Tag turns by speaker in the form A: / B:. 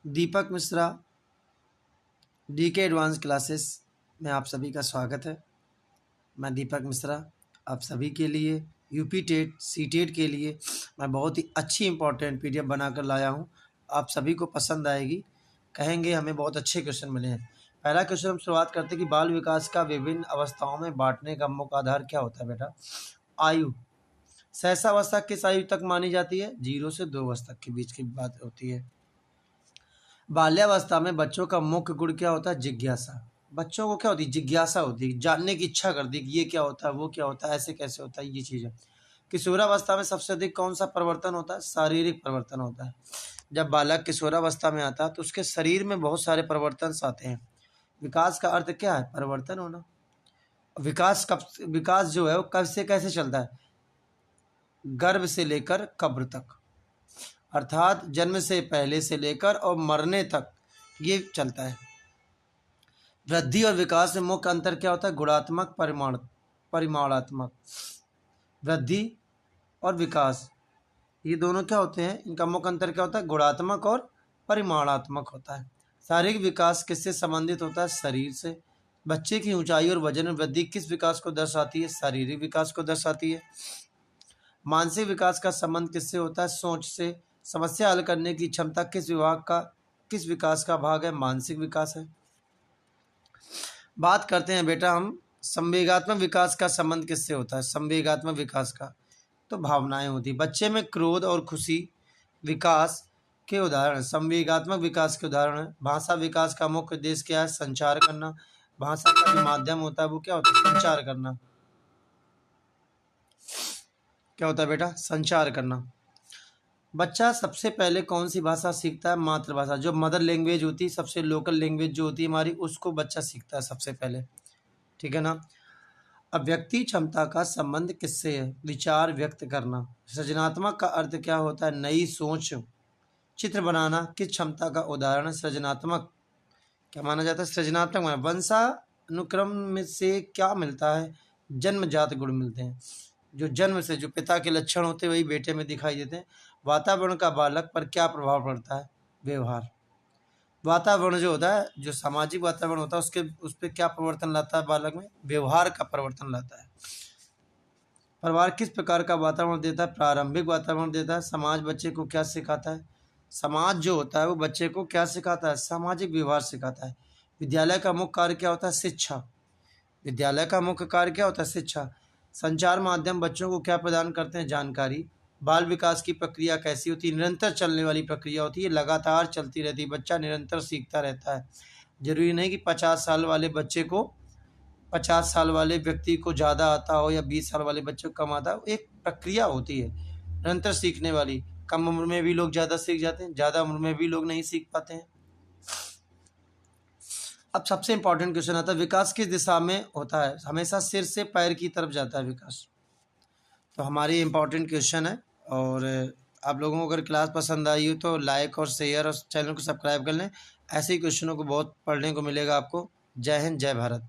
A: दीपक Mishra DK advance classes में आप सभी का स्वागत है। मैं दीपक मिश्रा आप सभी के लिए यूपी टेट सीटेट के लिए मैं बहुत ही अच्छी इंपॉर्टेंट पीडीएफ बनाकर लाया हूं। आप सभी को पसंद आएगी। कहेंगे हमें बहुत अच्छे क्वेश्चन मिले हैं। पहला क्वेश्चन हम शुरुआत करते हैं कि बाल विकास का विभिन्न अवस्थाओं में बांटने का मुख्य आधार क्या होता है बेटा? आयु। सहसावस्था किस आयु तक मानी जाती है? 0 से 2 वर्ष तक के बीच की बात होती है। बाल्यावस्था में बच्चों का मुख्य गुण क्या होता है? जिज्ञासा। बच्चों को क्या होती है? जिज्ञासा होती है, जानने की इच्छा करती है कि ये क्या होता है, वो क्या होता है, ऐसे कैसे होता है, ये चीज़ है। किशोरावस्था में सबसे अधिक कौन सा परिवर्तन होता है? शारीरिक परिवर्तन होता है। जब बालक किशोरावस्था में आता है तो उसके शरीर में बहुत सारे परिवर्तन आते हैं। विकास का अर्थ क्या है? परिवर्तन होना। विकास जो है वो कब से कैसे चलता है? गर्भ से लेकर कब्र तक, अर्थात जन्म से पहले से लेकर और मरने तक ये चलता है। वृद्धि और विकास में मुख्य अंतर क्या होता है? गुणात्मक परिमाणात्मक। वृद्धि और विकास ये दोनों क्या होते हैं? इनका मुख्य अंतर क्या होता है? गुणात्मक और परिमाणात्मक होता है। शारीरिक विकास किससे संबंधित होता है? शरीर से। बच्चे की ऊंचाई और वजन में वृद्धि किस विकास को दर्शाती है? शारीरिक विकास को दर्शाती है। मानसिक विकास का संबंध किससे होता है? सोच से। समस्या हल करने की क्षमता किस विकास का भाग है? मानसिक विकास है। बात करते हैं बेटा हम संवेगात्मक विकास का संबंध किससे होता है? संवेगात्मक विकास का तो भावनाएं होती है। बच्चे में क्रोध और खुशी विकास के उदाहरण। संवेगात्मक विकास के उदाहरण है। भाषा विकास का मुख्य उद्देश्य क्या है? संचार करना। भाषा का जो माध्यम होता है वो क्या होता है? संचार करना। क्या होता है बेटा? संचार करना। बच्चा सबसे पहले कौन सी भाषा सीखता है? मातृभाषा। जो मदर लैंग्वेज होती है, सबसे लोकल लैंग्वेज जो होती है हमारी, उसको बच्चा सीखता है सबसे पहले। ठीक है ना। अभिव्यक्ति क्षमता का संबंध किससे है? विचार व्यक्त करना। सृजनात्मक का अर्थ क्या होता है? नई सोच। चित्र बनाना किस क्षमता का उदाहरण है? सृजनात्मक क्या माना जाता है? सृजनात्मक। वंशानुक्रम में से क्या मिलता है? जन्मजात गुण मिलते हैं। जो जन्म से जो पिता के लक्षण होते हैं वही बेटे में दिखाई देते हैं। वातावरण का बालक पर क्या प्रभाव पड़ता है? व्यवहार। वातावरण जो होता है, जो सामाजिक वातावरण होता है, उस पर क्या परिवर्तन लाता है? बालक में व्यवहार का परिवर्तन लाता है। परिवार किस प्रकार का वातावरण देता है? प्रारंभिक वातावरण देता है। समाज बच्चे को क्या सिखाता है? समाज जो होता है वो बच्चे को क्या सिखाता है? सामाजिक व्यवहार सिखाता है। विद्यालय का मुख्य कार्य क्या होता है? शिक्षा। विद्यालय का मुख्य कार्य क्या होता है? शिक्षा। संचार माध्यम बच्चों को क्या प्रदान करते हैं? जानकारी। बाल विकास की प्रक्रिया कैसी होती है? निरंतर चलने वाली प्रक्रिया होती है, लगातार चलती रहती है। बच्चा निरंतर सीखता रहता है। जरूरी नहीं कि 50 साल वाले व्यक्ति को ज़्यादा आता हो या 20 साल वाले बच्चे को कम आता हो। एक प्रक्रिया होती है निरंतर सीखने वाली। कम उम्र में भी लोग ज़्यादा सीख जाते हैं, ज़्यादा उम्र में भी लोग नहीं सीख पाते हैं। अब सबसे इंपॉर्टेंट क्वेश्चन आता है, विकास किस दिशा में होता है? हमेशा सिर से पैर की तरफ जाता है विकास। तो हमारी इंपॉर्टेंट क्वेश्चन है। और आप लोगों को अगर क्लास पसंद आई हो तो लाइक और शेयर और चैनल को सब्सक्राइब कर लें। ऐसे ही क्वेश्चनों को बहुत पढ़ने को मिलेगा आपको। जय हिंद, जय भारत।